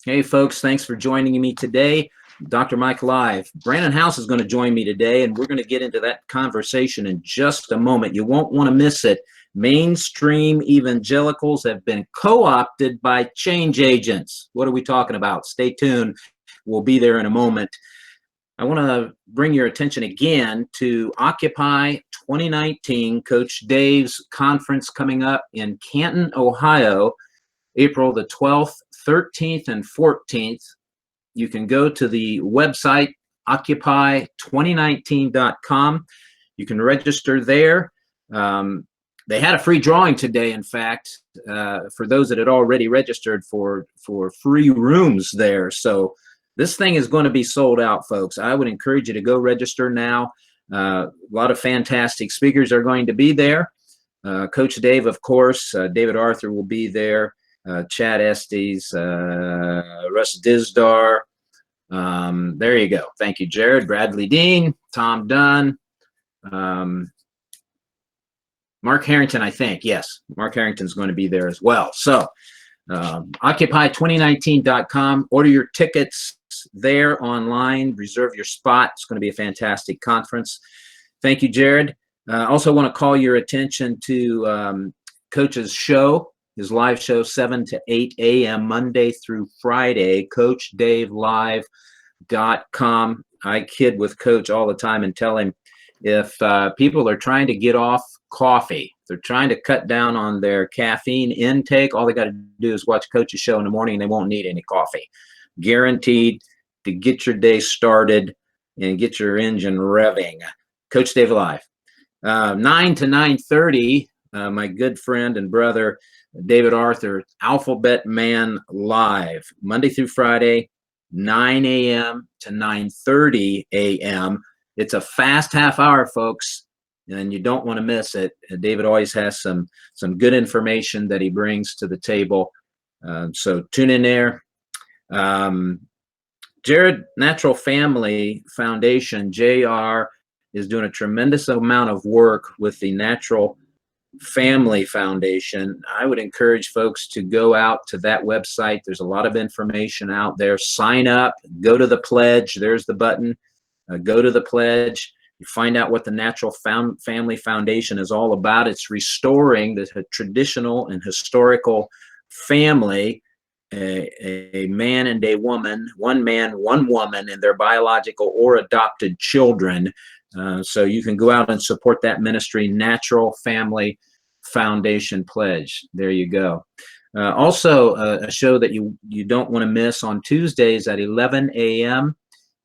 Hey, folks, thanks for joining me today. Dr. Mike Live. Brandon House is going to join me today, and we're going to get into that conversation in just a moment. You won't want to miss it. Mainstream evangelicals have been co-opted by change agents. What are we talking about? Stay tuned. We'll be there in a moment. I want to bring your attention again to Occupy 2019, Coach Dave's conference coming up in Canton, Ohio, April the 12th, 13th, and 14th. You can go to the website, occupy2019.com. You can register there. They had a free drawing today, in fact, for those that had already registered for free rooms there. So this thing is going to be sold out, folks. I would encourage you to go register now. A lot of fantastic speakers are going to be there. Coach Dave, of course, David Arthur will be there. Chad Estes, Russ Dizdar. There you go. Thank you, Jared. Bradley Dean, Tom Dunn, Mark Harrington, I think. Yes, Mark Harrington's going to be there as well. So occupy2019.com. Order your tickets there online. Reserve your spot. It's going to be a fantastic conference. Thank you, Jared. Also want to call your attention to Coach's show. His live show, 7 to 8 a.m. Monday through Friday, CoachDaveLive.com. I kid with Coach all the time and tell him if people are trying to get off coffee, they're trying to cut down on their caffeine intake, all they got to do is watch Coach's show in the morning and they won't need any coffee. Guaranteed to get your day started and get your engine revving. Coach Dave Live. 9 to 9:30, my good friend and brother, David Arthur, Alphabet Man Live, Monday through Friday, 9 a.m. to 9:30 a.m. It's a fast half hour, folks, and you don't want to miss it. David always has some good information that he brings to the table. So tune in there. Jared Natural Family Foundation, JR, is doing a tremendous amount of work with the Natural Family Foundation. I would encourage folks to go out to that website. There's a lot of information out there. Sign up, go to the pledge. There's the button. Go to the pledge. You find out what the Natural Family Foundation is all about. It's restoring the traditional and historical family, a man and a woman, one man, one woman, and their biological or adopted children. So you can go out and support that ministry, Natural Family Foundation Pledge. There you go. Also, a show that you don't want to miss on Tuesdays at 11 a.m.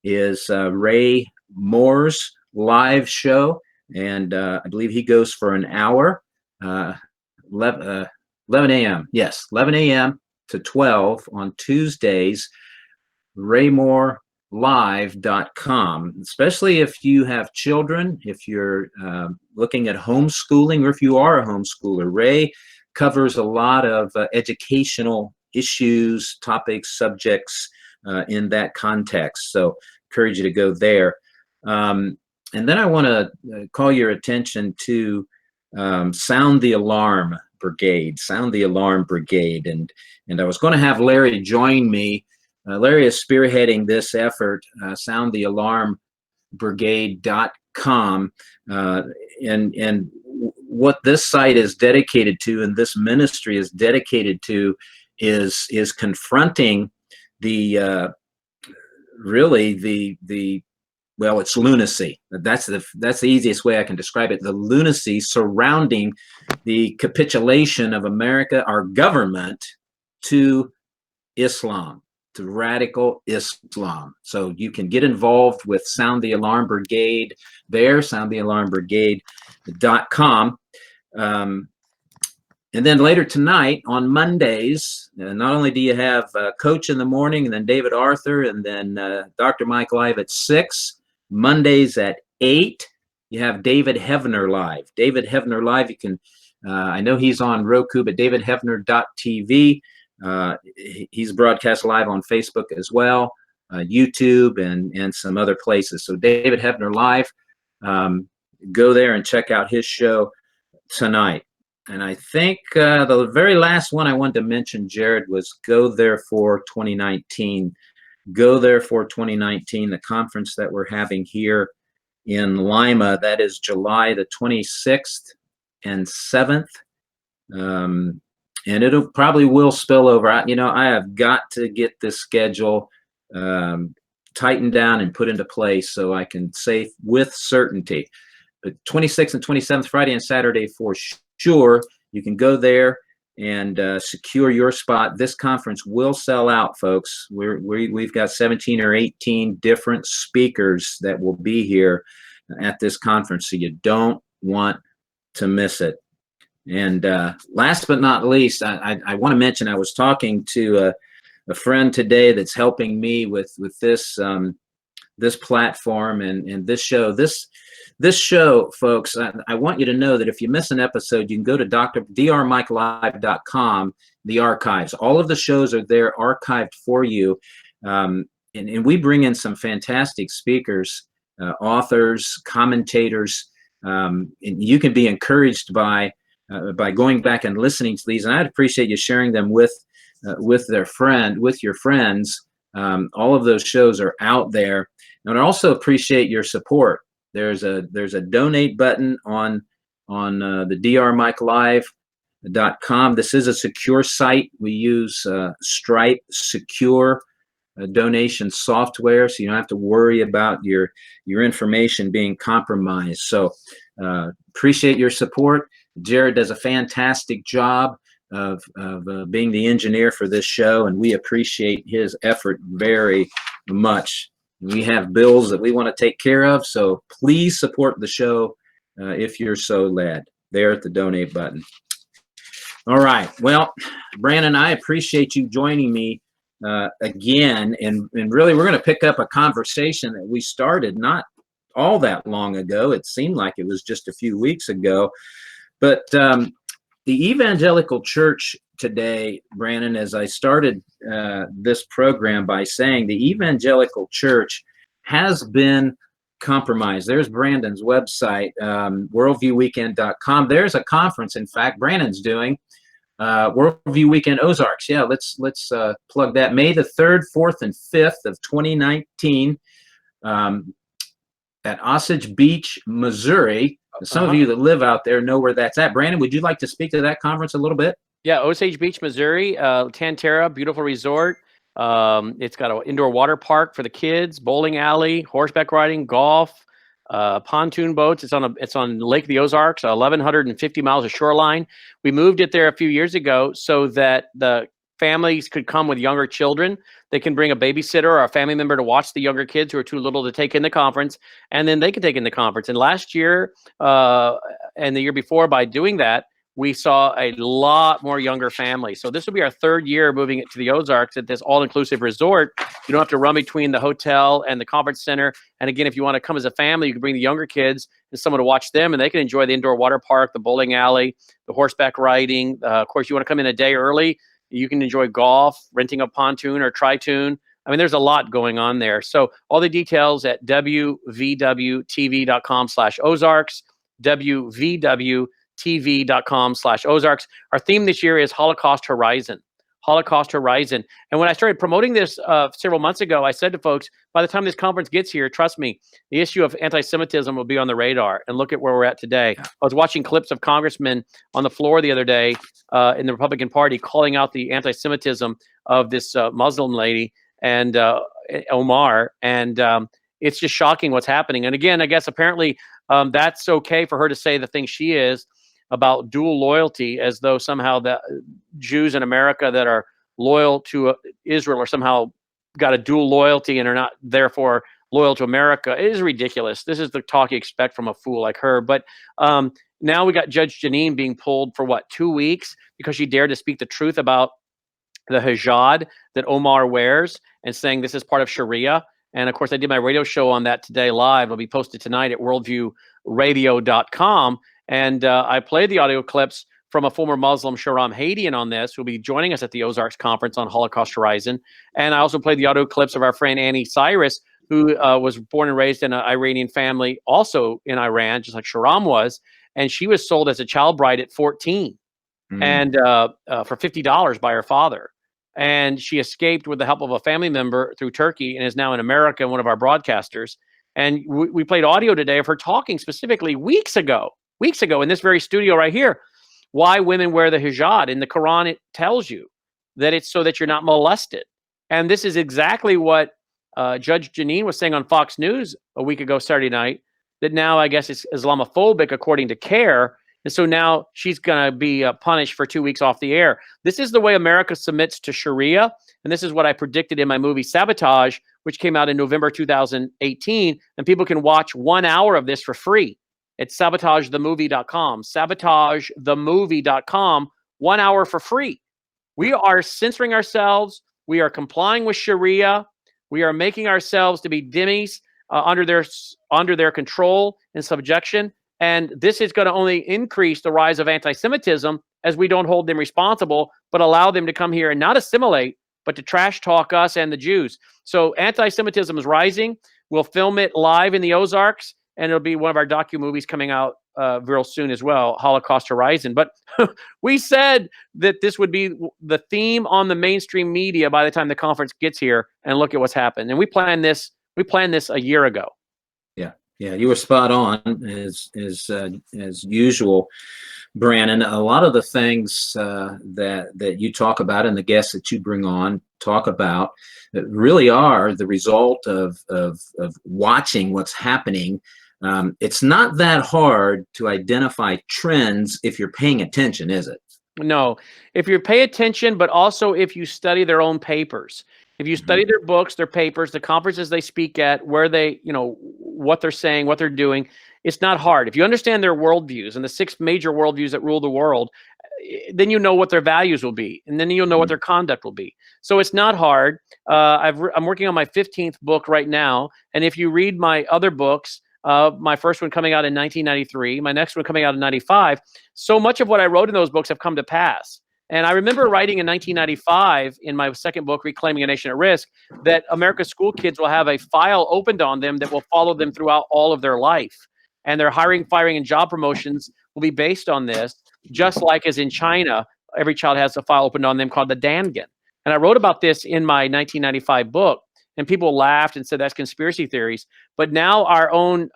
is Ray Moore's live show, and I believe he goes for an hour. 11 a.m. Yes, 11 a.m. to 12 on Tuesdays. RayMooreLive.com, especially if you have children, if you're looking at homeschooling, or if you are a homeschooler. Ray covers a lot of educational issues, topics, subjects in that context. So encourage you to go there. And then I want to call your attention to Sound the Alarm Brigade. Sound the Alarm Brigade. And I was going to have Larry join me. Larry is spearheading this effort, soundthealarmbrigade.com. And what this site is dedicated to, and this ministry is dedicated to, is confronting the well, it's lunacy. That's the easiest way I can describe it. The lunacy surrounding the capitulation of America, our government, to Islam, to radical Islam. So you can get involved with Sound the Alarm Brigade there, soundthealarmbrigade.com. And then later tonight on Mondays, not only do you have Coach in the morning, and then David Arthur, and then Dr. Mike Live at 6. Mondays at 8, you have David Heavener Live. David Heavener Live, you can, I know he's on Roku, but davidheavener.tv. He's broadcast live on Facebook as well, YouTube, and some other places. So David Heavener Live, go there and check out his show tonight. And I think the very last one I wanted to mention, Jared, was Go Therefore 2019. Go Therefore 2019, the conference that we're having here in Lima. That is July the 26th and 7th. And it'll probably will spill over. I have got to get this schedule tightened down and put into place so I can say with certainty. But 26th and 27th, Friday and Saturday for sure. You can go there and secure your spot. This conference will sell out, folks. We've got 17 or 18 different speakers that will be here at this conference, so you don't want to miss it. And last but not least, I want to mention I was talking to a friend today that's helping me with this this platform and this show. This show, folks, I want you to know that if you miss an episode, you can go to drmikelive.com, the archives. All of the shows are there archived for you. And we bring in some fantastic speakers, authors, commentators, and you can be encouraged by going back and listening to these. And I'd appreciate you sharing them with your friends. All of those shows are out there. And I also appreciate your support. There's a donate button on the drmikelive.com. This is a secure site. We use Stripe secure donation software, so you don't have to worry about your information being compromised. So appreciate your support. Jared does a fantastic job of being the engineer for this show, and we appreciate his effort very much. We have bills that we want to take care of, so please support the show if you're so led there at the donate button. All right. Well, Brandon, I appreciate you joining me again, and really we're going to pick up a conversation that we started not all that long ago. It seemed like it was just a few weeks ago, but the evangelical church today, Brandon, as I started this program by saying, the evangelical church has been compromised. There's Brandon's website, worldviewweekend.com. There's a conference, in fact, Brandon's doing, Worldview Weekend Ozarks. Yeah, let's plug that. May the 3rd, 4th, and 5th of 2019 at Osage Beach, Missouri. Some of you that live out there know where that's at. Brandon, would you like to speak to that conference a little bit? Yeah, Osage Beach, Missouri, Tantera, beautiful resort. It's got an indoor water park for the kids, bowling alley, horseback riding, golf, pontoon boats. It's on Lake of the Ozarks, 1,150 miles of shoreline. We moved it there a few years ago so that the families could come with younger children. They can bring a babysitter or a family member to watch the younger kids who are too little to take in the conference, and then they can take in the conference. And last year and the year before, by doing that, we saw a lot more younger families. So this will be our 3rd year moving it to the Ozarks at this all-inclusive resort. You don't have to run between the hotel and the conference center. And again, if you want to come as a family, you can bring the younger kids and someone to watch them, and they can enjoy the indoor water park, the bowling alley, the horseback riding. Of course, you want to come in a day early, you can enjoy golf, renting a pontoon or tritoon. I mean, there's a lot going on there. So all the details at wvwtv.com/Ozarks, wvwtv.com/Ozarks. Our theme this year is Holocaust Horizon. Holocaust Horizon. And when I started promoting this several months ago, I said to folks, by the time this conference gets here, trust me, the issue of anti-Semitism will be on the radar. And look at where we're at today. I was watching clips of congressmen on the floor the other day in the Republican Party calling out the anti-Semitism of this Muslim lady and Omar. And it's just shocking what's happening. And again, I guess apparently that's okay for her to say the thing she is about dual loyalty, as though somehow the Jews in America that are loyal to Israel are somehow got a dual loyalty and are not therefore loyal to America. It is ridiculous. This is the talk you expect from a fool like her. But now we got Judge Janine being pulled for what, 2 weeks because she dared to speak the truth about the hijab that Omar wears and saying this is part of Sharia. And of course, I did my radio show on that today live. It'll be posted tonight at worldviewradio.com. And I played the audio clips from a former Muslim, Shahram Hadian, on this, who'll be joining us at the Ozarks Conference on Holocaust Horizon. And I also played the audio clips of our friend Annie Cyrus, who was born and raised in an Iranian family, also in Iran, just like Shahram was. and she was sold as a child bride at 14, and for $50 by her father. And she escaped with the help of a family member through Turkey and is now in America, one of our broadcasters. And we played audio today of her talking specifically weeks ago in this very studio right here, why women wear the hijab. In the Quran, it tells you that it's so that you're not molested. And this is exactly what Judge Janine was saying on Fox News a week ago, Saturday night, that now I guess it's Islamophobic according to CARE. And so now she's going to be punished for 2 weeks off the air. This is the way America submits to Sharia. And this is what I predicted in my movie Sabotage, which came out in November 2018. And people can watch 1 hour of this for free at sabotagethemovie.com. Sabotagethemovie.com, 1 hour for free. We are censoring ourselves. We are complying with Sharia. We are making ourselves to be dhimmis under their control and subjection. And this is going to only increase the rise of anti-Semitism as we don't hold them responsible, but allow them to come here and not assimilate, but to trash talk us and the Jews. So anti-Semitism is rising. We'll film it live in the Ozarks, and it'll be one of our docu-movies coming out real soon as well, Holocaust Horizon. But we said that this would be the theme on the mainstream media by the time the conference gets here, and look at what's happened. And we planned this a year ago. Yeah, you were spot on as usual, Brandon. A lot of the things that you talk about and the guests that you bring on talk about that really are the result of watching what's happening. It's not that hard to identify trends if you're paying attention, is it? No, if you pay attention, but also if you study their own papers. If you study their books, their papers, the conferences they speak at, where they, what they're saying, what they're doing, it's not hard. If you understand their worldviews and the 6 major worldviews that rule the world, then you know what their values will be, and then you'll know what their conduct will be. So it's not hard. I'm working on my 15th book right now, and if you read my other books, my first one coming out in 1993, my next one coming out in 95, so much of what I wrote in those books have come to pass. And I remember writing in 1995 in my second book, Reclaiming a Nation at Risk, that America's school kids will have a file opened on them that will follow them throughout all of their life. And their hiring, firing, and job promotions will be based on this, just like as in China, every child has a file opened on them called the Dangan. And I wrote about this in my 1995 book, and people laughed and said that's conspiracy theories. But now our own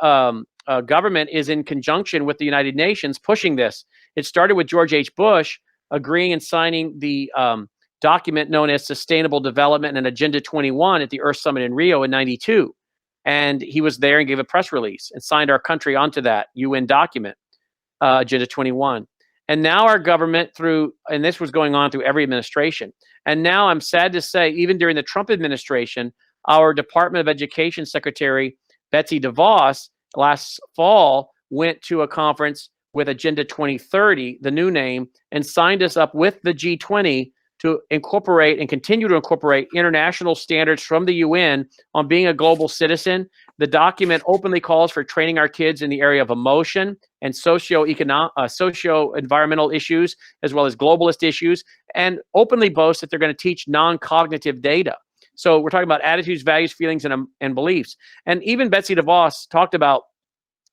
government is in conjunction with the United Nations pushing this. It started with George H. Bush agreeing and signing the document known as Sustainable Development and Agenda 21 at the Earth Summit in Rio in 92. And he was there and gave a press release and signed our country onto that UN document, Agenda 21. And now our government and this was going on through every administration. And now I'm sad to say, even during the Trump administration, our Department of Education Secretary, Betsy DeVos, last fall went to a conference with Agenda 2030, the new name, and signed us up with the G20 to incorporate and continue to incorporate international standards from the UN on being a global citizen. The document openly calls for training our kids in the area of emotion and socio-environmental issues, as well as globalist issues, and openly boasts that they're going to teach non-cognitive data. So we're talking about attitudes, values, feelings, and beliefs. And even Betsy DeVos talked about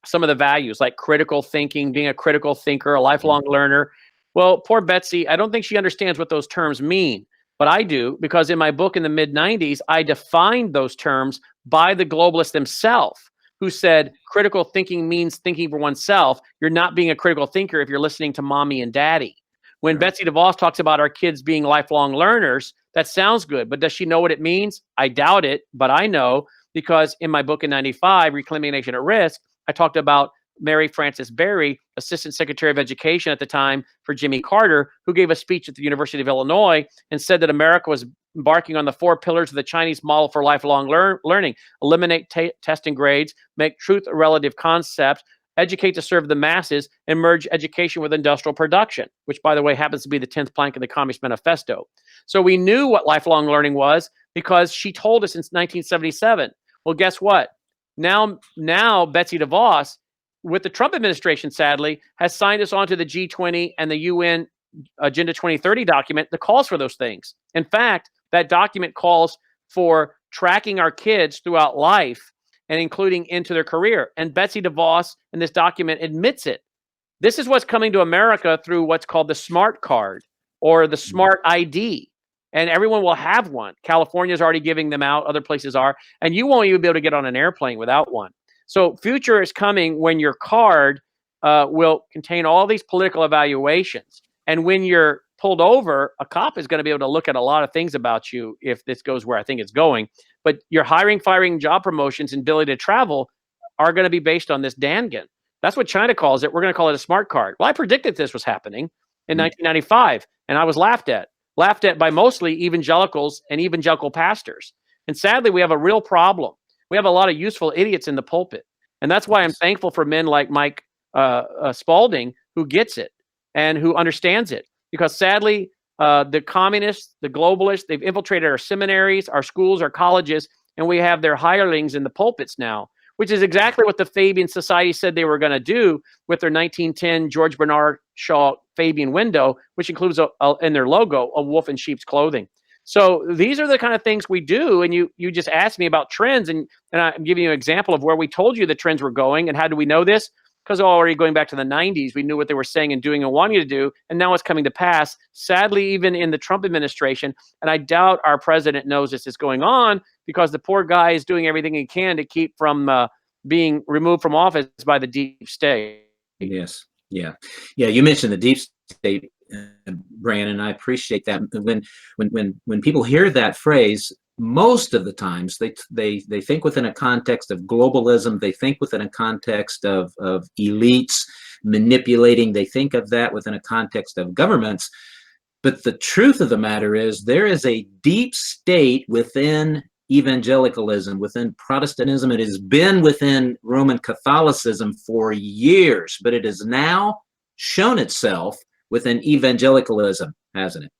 some of the values like critical thinking, being a critical thinker, a lifelong learner. Well, poor Betsy, I don't think she understands what those terms mean, but I do, because in my book in the mid-90s, I defined those terms by the globalists themselves, who said critical thinking means thinking for oneself. You're not being a critical thinker if you're listening to mommy and daddy. When Betsy DeVos talks about our kids being lifelong learners, that sounds good, but does she know what it means? I doubt it, but I know, because in my book in 95, Reclaiming a Nation at Risk, I talked about Mary Frances Berry, Assistant Secretary of Education at the time for Jimmy Carter, who gave a speech at the University of Illinois and said that America was embarking on the 4 pillars of the Chinese model for lifelong learning: eliminate test and grades, make truth a relative concept, educate to serve the masses, and merge education with industrial production, which, by the way, happens to be the 10th plank of the Communist Manifesto. So we knew what lifelong learning was because she told us since 1977. Well, guess what? Now Betsy DeVos, with the Trump administration, sadly, has signed us onto the G20 and the UN Agenda 2030 document that calls for those things. In fact, that document calls for tracking our kids throughout life and including into their career. And Betsy DeVos in this document admits it, This is what's coming to America through what's called the smart card or the smart ID. And everyone will have one. California's already giving them out. Other places are. And you won't even be able to get on an airplane without one. So future is coming when your card will contain all these political evaluations. And when you're pulled over, a cop is going to be able to look at a lot of things about you if this goes where I think it's going. But your hiring, firing, job promotions, and ability to travel are going to be based on this Dangan. That's what China calls it. We're going to call it a smart card. Well, I predicted this was happening in 1995, and I was laughed at by mostly evangelicals and evangelical pastors. And sadly, we have a real problem. We have a lot of useful idiots in the pulpit. And that's why I'm thankful for men like Mike Spalding, who gets it and who understands it. Because sadly, the communists, the globalists, they've infiltrated our seminaries, our schools, our colleges, and we have their hirelings in the pulpits now, which is exactly what the Fabian Society said they were going to do with their 1910 George Bernard Shaw Fabian window, which includes in their logo a wolf in sheep's clothing. So these are the kind of things we do. And you just asked me about trends, and I'm giving you an example of where we told you the trends were going. And how do we know this? Because already going back to the 90s, we knew what they were saying and doing and wanting to do, and now it's coming to pass, sadly, even in the Trump administration. And I doubt our president knows this is going on, because the poor guy is doing everything he can to keep from being removed from office by the deep state. Yes. Yeah. You mentioned the deep state, Brandon. I appreciate that. When people hear that phrase, most of the times they think within a context of globalism. They think within a context of elites manipulating. They think of that within a context of governments. But the truth of the matter is, there is a deep state within evangelicalism, within Protestantism. It has been within Roman Catholicism for years, but it has now shown itself within evangelicalism, hasn't it?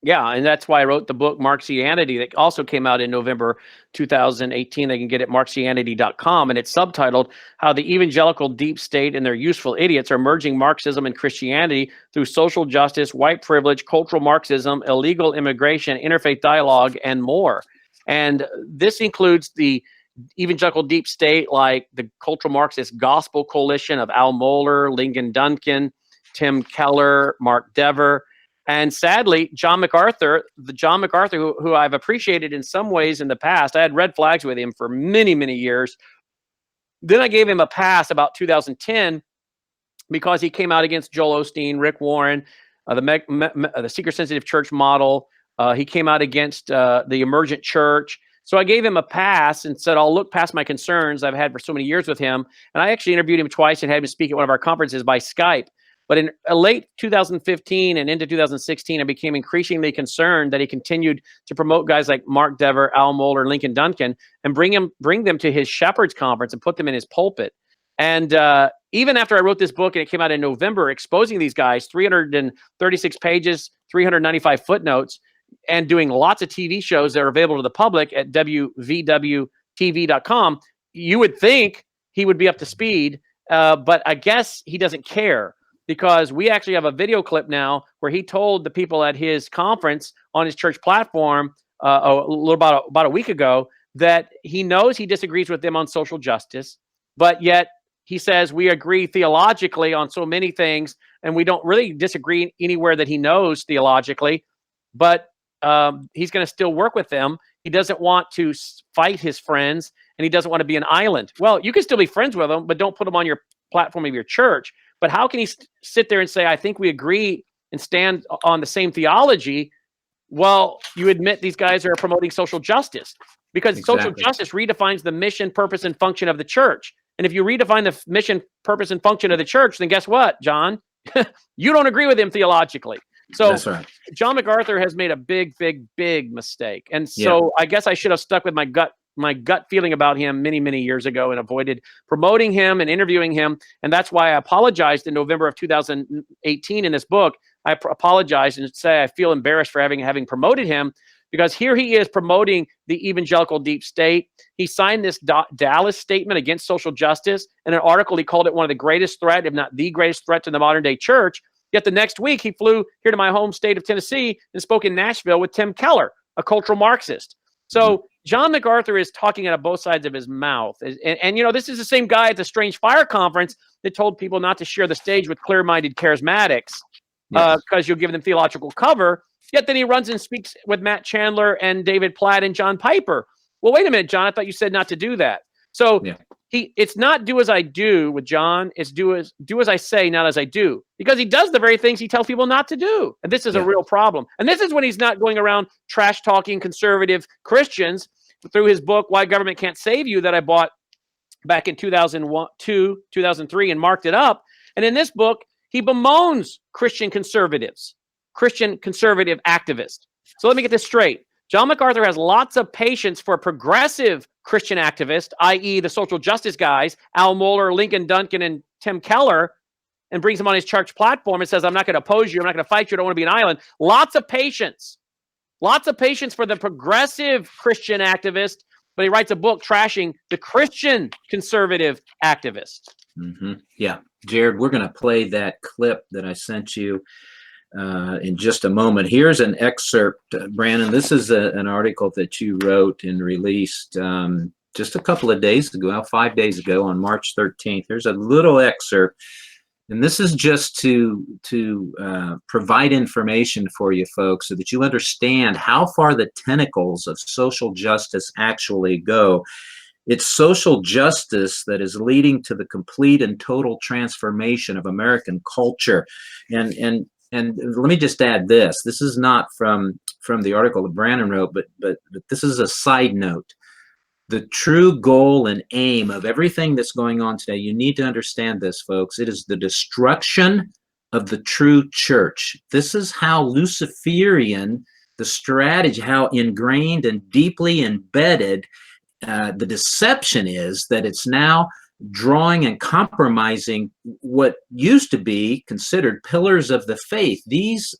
Yeah, and that's why I wrote the book Marxianity, that also came out in November 2018. They can get it at Marxianity.com, and it's subtitled How the Evangelical Deep State and Their Useful Idiots Are Merging Marxism and Christianity Through Social Justice, White Privilege, Cultural Marxism, Illegal Immigration, Interfaith Dialogue, and more. And this includes the evangelical deep state, like the Cultural Marxist Gospel Coalition of Al Mohler, Lincoln Duncan, Tim Keller, Mark Dever, and sadly, John MacArthur, who I've appreciated in some ways in the past. I had red flags with him for many, many years. Then I gave him a pass about 2010 because he came out against Joel Osteen, Rick Warren, the seeker-sensitive church model. He came out against the emergent church. So I gave him a pass and said, I'll look past my concerns I've had for so many years with him. And I actually interviewed him twice and had him speak at one of our conferences by Skype. But in late 2015 and into 2016, I became increasingly concerned that he continued to promote guys like Mark Dever, Al Mohler, Lincoln Duncan, and bring them to his Shepherd's Conference and put them in his pulpit. And even after I wrote this book and it came out in November, exposing these guys, 336 pages, 395 footnotes, and doing lots of TV shows that are available to the public at wvwtv.com, you would think he would be up to speed, but I guess he doesn't care. Because we actually have a video clip now where he told the people at his conference on his church platform about a week ago that he knows he disagrees with them on social justice, but yet he says we agree theologically on so many things, and we don't really disagree anywhere that he knows theologically, but he's going to still work with them. He doesn't want to fight his friends, and he doesn't want to be an island. Well, you can still be friends with them, but don't put them on your platform of your church. But how can he sit there and say, I think we agree and stand on the same theology? Well, you admit these guys are promoting social justice, because social justice redefines the mission, purpose, and function of the church. And if you redefine the mission, purpose, and function of the church, then guess what, John? You don't agree with him theologically. So that's right. John MacArthur has made a big, big, big mistake. And so I guess I should have stuck with my gut feeling about him many, many years ago and avoided promoting him and interviewing him. And that's why I apologized in November of 2018 in this book. I apologized and say I feel embarrassed for having promoted him, because here he is promoting the evangelical deep state. He signed this Dallas statement against social justice. In an article, he called it one of the greatest threat, if not the greatest threat to the modern day church. Yet the next week, he flew here to my home state of Tennessee and spoke in Nashville with Tim Keller, a cultural Marxist. So John MacArthur is talking out of both sides of his mouth. And you know, this is the same guy at the Strange Fire conference that told people not to share the stage with clear-minded charismatics because you'll give them theological cover. Yet then he runs and speaks with Matt Chandler and David Platt and John Piper. Well, wait a minute, John, I thought you said not to do that. So it's not do as I do with John, it's do as I say, not as I do. Because he does the very things he tells people not to do. And this is a real problem. And this is when he's not going around trash talking conservative Christians through his book, Why Government Can't Save You, that I bought back in 2003 and marked it up. And in this book, he bemoans Christian conservatives, Christian conservative activists. So let me get this straight. John MacArthur has lots of patience for progressive Christian activists, i.e. the social justice guys, Al Mohler, Lincoln Duncan, and Tim Keller, and brings them on his church platform and says, I'm not going to oppose you, I'm not going to fight you, I don't want to be an island. Lots of patience for the progressive Christian activist, but he writes a book trashing the Christian conservative activist. Yeah, Jared, we're going to play that clip that I sent you in just a moment. Here's an excerpt, Brandon. This is an article that you wrote and released just a couple of days ago, 5 days ago, on March 13th. There's a little excerpt, and this is just to provide information for you folks so that you understand how far the tentacles of social justice actually go. It's social justice that is leading to the complete and total transformation of American culture. And let me just add this. This is not from the article that Brandon wrote, but this is a side note. The true goal and aim of everything that's going on today, you need to understand this, folks. It is the destruction of the true church. This is how Luciferian, the strategy, how ingrained and deeply embedded the deception is, that it's now drawing and compromising what used to be considered pillars of the faith. These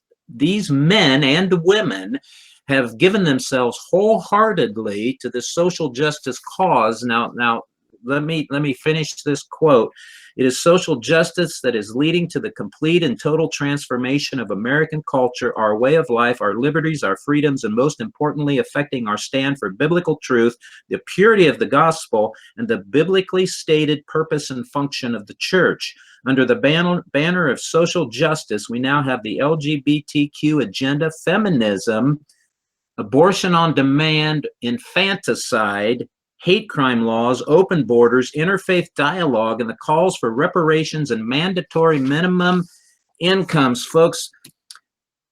men and women have given themselves wholeheartedly to the social justice cause. Now let me finish this quote. It is social justice that is leading to the complete and total transformation of American culture, our way of life, our liberties, our freedoms, and most importantly, affecting our stand for biblical truth, the purity of the gospel, and the biblically stated purpose and function of the church. Under the banner of social justice, we now have the LGBTQ agenda, feminism, abortion on demand, infanticide, hate crime laws, open borders, interfaith dialogue, and the calls for reparations and mandatory minimum incomes. Folks,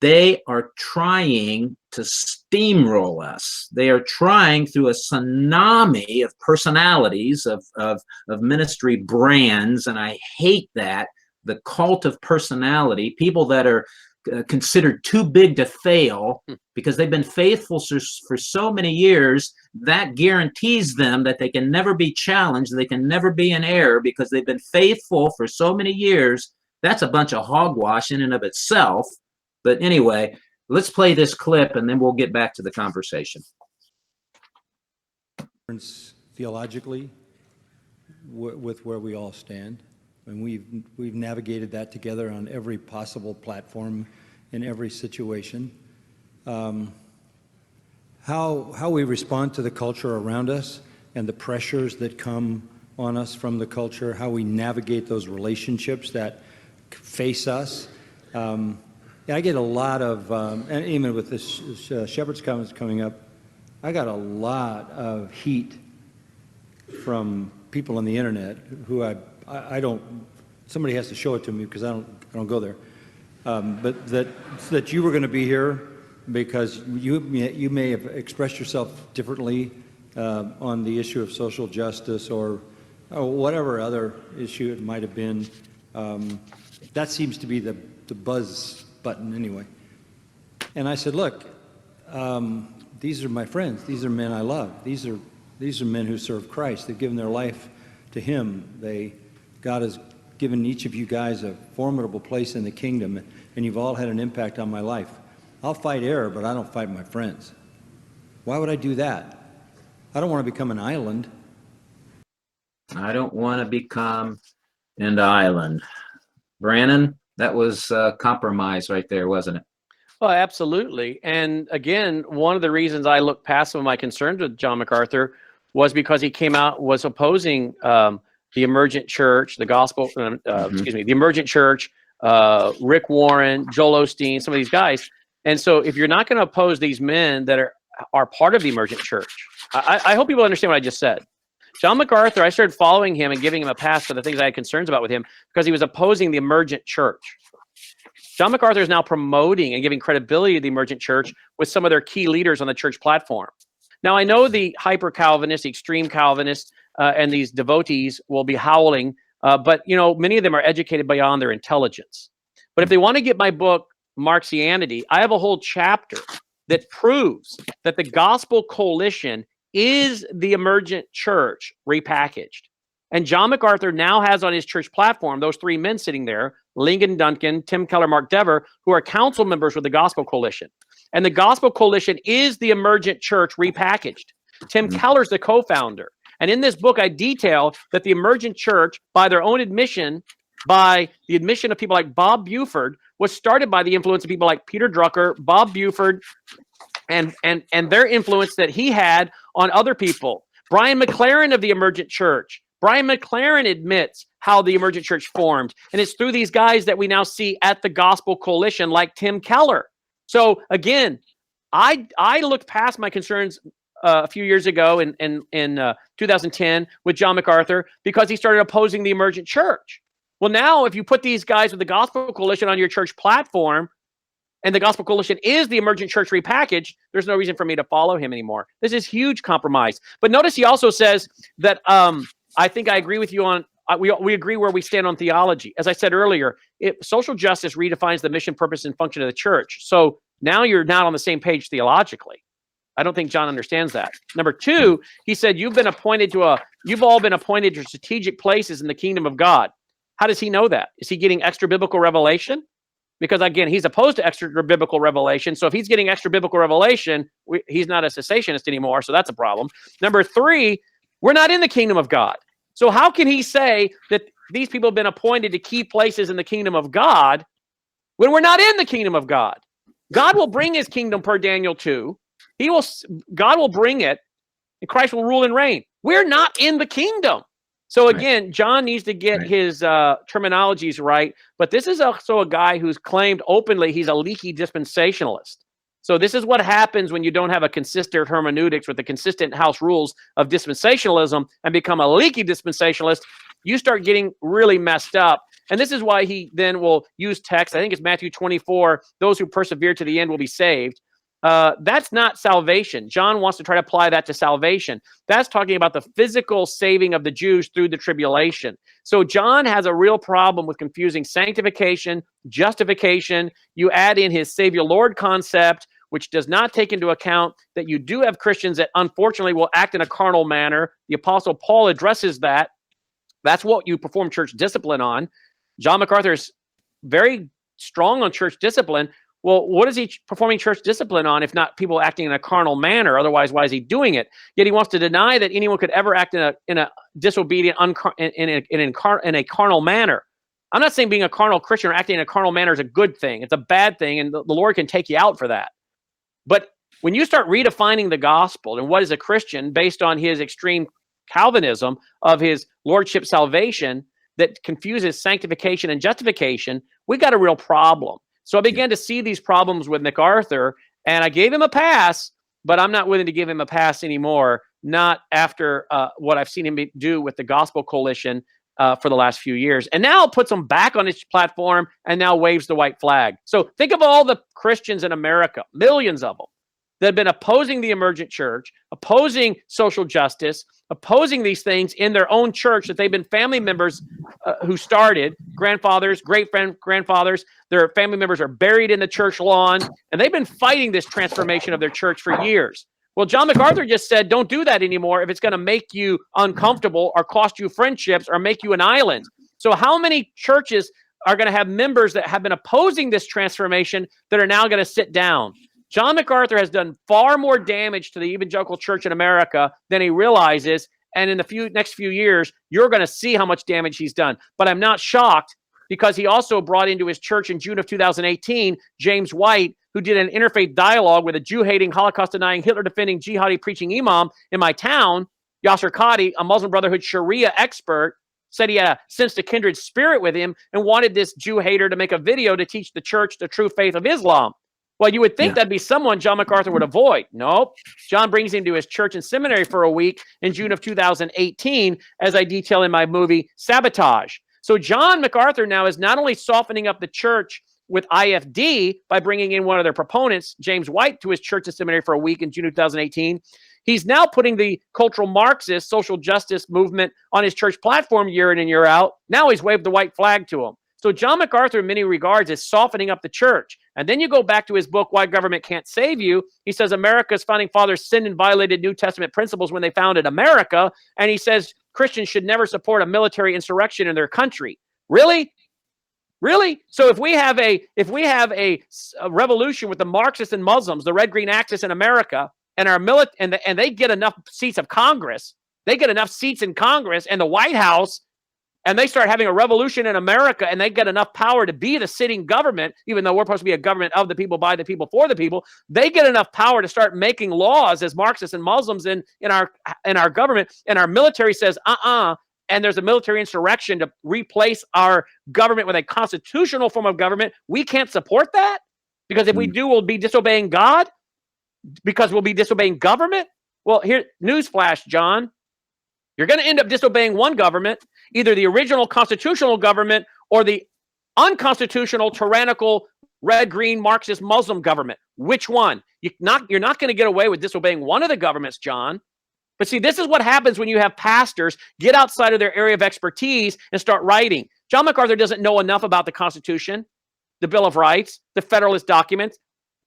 they are trying to steamroll us. They are trying through a tsunami of personalities, of ministry brands, and I hate that, the cult of personality, people that are considered too big to fail because they've been faithful for so many years. That guarantees them that they can never be challenged, they can never be in error because they've been faithful for so many years. That's a bunch of hogwash in and of itself. But anyway, let's play this clip and then we'll get back to the conversation. Theologically, with where we all stand. And we've navigated that together on every possible platform in every situation. How we respond to the culture around us and the pressures that come on us from the culture, how we navigate those relationships that face us. I get a lot of, and even with this Shepherd's Conference coming up, I got a lot of heat from people on the internet who I don't, somebody has to show it to me because I don't go there. But that you were going to be here because you may have expressed yourself differently on the issue of social justice or whatever other issue it might have been. That seems to be the buzz button anyway. And I said, look, these are my friends. These are men I love. These are men who serve Christ. They've given their life to Him. God has given each of you guys a formidable place in the kingdom, and you've all had an impact on my life. I'll fight error, but I don't fight my friends. Why would I do that? I don't want to become an island. I don't want to become an island. Brandon, that was compromise right there, wasn't it? Oh, absolutely. And again, one of the reasons I looked past some of my concerns with John MacArthur was because he came out, was opposing the emergent church, the gospel, excuse me, the emergent church, Rick Warren, Joel Osteen, some of these guys. And so if you're not going to oppose these men that are part of the emergent church, I hope people understand what I just said. John MacArthur, I started following him and giving him a pass for the things I had concerns about with him because he was opposing the emergent church. John MacArthur is now promoting and giving credibility to the emergent church with some of their key leaders on the church platform. Now, I know the hyper-Calvinists, extreme Calvinists, and these devotees will be howling, but you know, many of them are educated beyond their intelligence. But if they want to get my book, Marxianity, I have a whole chapter that proves that the Gospel Coalition is the emergent church repackaged. And John MacArthur now has on his church platform those three men sitting there, Lincoln Duncan, Tim Keller, Mark Dever, who are council members with the Gospel Coalition. And the Gospel Coalition is the emergent church repackaged. Tim Keller's the co-founder. And in this book, I detail that the emergent church, by their own admission, by the admission of people like Bob Buford, was started by the influence of people like Peter Drucker, Bob Buford, and their influence that he had on other people. Brian McLaren of the emergent church. Brian McLaren admits how the emergent church formed. And it's through these guys that we now see at the Gospel Coalition, like Tim Keller. So again, I looked past my concerns a few years ago in 2010 with John MacArthur because he started opposing the emergent church. Well, now if you put these guys with the Gospel Coalition on your church platform, and the Gospel Coalition is the emergent church repackaged, there's no reason for me to follow him anymore. This is huge compromise. But notice he also says that I think I agree with you on, we agree where we stand on theology. As I said earlier, social justice redefines the mission, purpose, and function of the church. So now you're not on the same page theologically. I don't think John understands that. Number two, he said, you've all been appointed to strategic places in the kingdom of God. How does he know that? Is he getting extra biblical revelation? Because again, he's opposed to extra biblical revelation. So if he's getting extra biblical revelation, he's not a cessationist anymore. So that's a problem. Number three, we're not in the kingdom of God. So how can he say that these people have been appointed to key places in the kingdom of God when we're not in the kingdom of God? God will bring his kingdom per Daniel 2. God will bring it, and Christ will rule and reign. We're not in the kingdom. So again, John needs to get his terminologies right. But this is also a guy who's claimed openly he's a leaky dispensationalist. So this is what happens when you don't have a consistent hermeneutics with the consistent house rules of dispensationalism and become a leaky dispensationalist. You start getting really messed up. And this is why he then will use text. I think it's Matthew 24. Those who persevere to the end will be saved. That's not salvation. John wants to try to apply that to salvation. That's talking about the physical saving of the Jews through the tribulation. So John has a real problem with confusing sanctification, justification. You add in his Savior Lord concept, which does not take into account that you do have Christians that unfortunately will act in a carnal manner. The Apostle Paul addresses that. That's what you perform church discipline on. John MacArthur is very strong on church discipline. Well, what is he performing church discipline on if not people acting in a carnal manner? Otherwise, why is he doing it? Yet he wants to deny that anyone could ever act in a disobedient, in a carnal manner. I'm not saying being a carnal Christian or acting in a carnal manner is a good thing. It's a bad thing, and the Lord can take you out for that. But when you start redefining the gospel and what is a Christian based on his extreme Calvinism of his lordship salvation that confuses sanctification and justification, we got a real problem. So I began to see these problems with MacArthur, and I gave him a pass, but I'm not willing to give him a pass anymore, not after what I've seen him do with the Gospel Coalition for the last few years. And now puts him back on his platform and now waves the white flag. So think of all the Christians in America, millions of them, that have been opposing the emergent church, opposing social justice, opposing these things in their own church that they've been family members who started, grandfathers, great-grandfathers, their family members are buried in the church lawn, and they've been fighting this transformation of their church for years. Well, John MacArthur just said, don't do that anymore if it's going to make you uncomfortable or cost you friendships or make you an island. So how many churches are going to have members that have been opposing this transformation that are now going to sit down? John MacArthur has done far more damage to the evangelical church in America than he realizes. And in the next few years, you're going to see how much damage he's done. But I'm not shocked because he also brought into his church in June of 2018, James White, who did an interfaith dialogue with a Jew-hating, Holocaust-denying, Hitler-defending, jihadi preaching imam in my town. Yasser Qadi, a Muslim Brotherhood Sharia expert, said he had sensed a kindred spirit with him and wanted this Jew hater to make a video to teach the church the true faith of Islam. Well, you would think that'd be someone John MacArthur would avoid. Nope. John brings him to his church and seminary for a week in June of 2018, as I detail in my movie, Sabotage. So John MacArthur now is not only softening up the church with IFD by bringing in one of their proponents, James White, to his church and seminary for a week in June of 2018, he's now putting the cultural Marxist social justice movement on his church platform year in and year out. Now he's waved the white flag to him. So John MacArthur, in many regards, is softening up the church. And then you go back to his book, Why Government Can't Save You. He says America's founding fathers sinned and violated New Testament principles when they founded America. And he says Christians should never support a military insurrection in their country. Really? Really? So if we have a revolution with the Marxists and Muslims, the red-green axis in America, and our and they get enough seats of Congress, they get enough seats in Congress and the White House, and they start having a revolution in America, and they get enough power to be the sitting government, even though we're supposed to be a government of the people, by the people, for the people. They get enough power to start making laws as Marxists and Muslims in our government, and our military says, and there's a military insurrection to replace our government with a constitutional form of government. We can't support that, because if we do, we'll be disobeying God, because we'll be disobeying government. Well, here, newsflash, John. You're going to end up disobeying one government, either the original constitutional government or the unconstitutional, tyrannical, red-green Marxist Muslim government. Which one? You're not going to get away with disobeying one of the governments, John. But see, this is what happens when you have pastors get outside of their area of expertise and start writing. John MacArthur doesn't know enough about the Constitution, the Bill of Rights, the Federalist documents.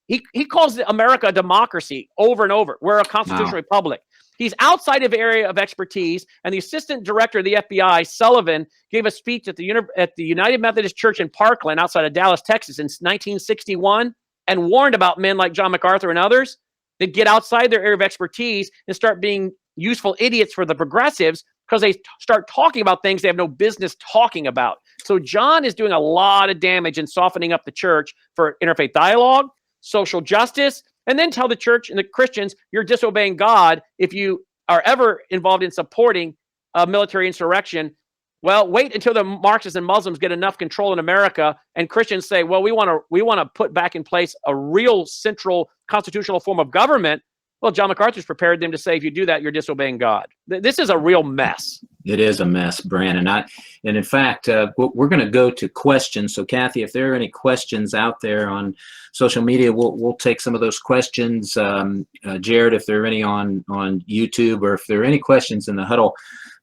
He calls America a democracy over and over. We're a constitutional republic. He's outside of area of expertise, and the assistant director of the FBI, Sullivan, gave a speech at the United Methodist Church in Parkland outside of Dallas, Texas in 1961 and warned about men like John MacArthur and others that get outside their area of expertise and start being useful idiots for the progressives because they start talking about things they have no business talking about. So John is doing a lot of damage in softening up the church for interfaith dialogue, social justice, and then tell the church and the Christians you're disobeying God if you are ever involved in supporting a military insurrection. Well, wait until the Marxists and Muslims get enough control in America and Christians say, well, we want to put back in place a real central constitutional form of government. Well, John MacArthur's prepared them to say, if you do that, you're disobeying God. This is a real mess. It is a mess, Brandon. And in fact, we're going to go to questions. So, Kathy, if there are any questions out there on social media, we'll take some of those questions. Jared, if there are any on YouTube, or if there are any questions in the huddle.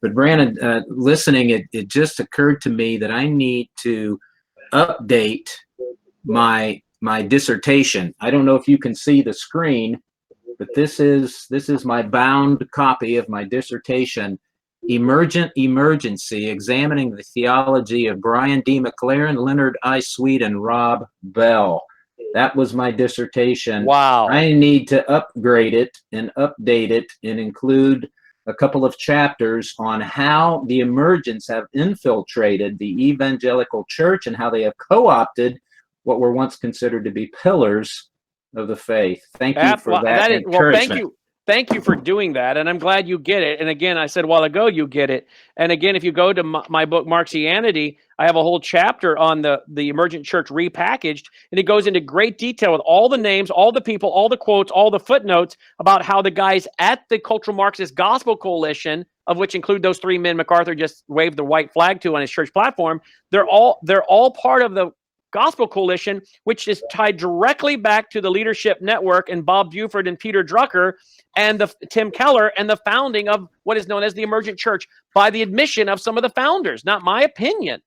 But Brandon, listening, it just occurred to me that I need to update my dissertation. I don't know if you can see the screen, but this is my bound copy of my dissertation, Emergent Emergency, Examining the Theology of Brian D. McLaren, Leonard I. Sweet, and Rob Bell. That was my dissertation. Wow. I need to upgrade it and update it and include a couple of chapters on how the emergents have infiltrated the evangelical church and how they have co-opted what were once considered to be pillars of the faith. Thank you for that encouragement. Thank you for doing that, and I'm glad you get it. And again, I said a while ago, you get it. And again, if you go to my book, Marxianity, I have a whole chapter on the emergent church repackaged, and it goes into great detail with all the names, all the people, all the quotes, all the footnotes about how the guys at the Cultural Marxist Gospel Coalition, of which include those three men MacArthur just waved the white flag to on his church platform, they're all part of the Gospel Coalition, which is tied directly back to the Leadership Network and Bob Buford and Peter Drucker and Tim Keller and the founding of what is known as the Emergent Church by the admission of some of the founders, not my opinion.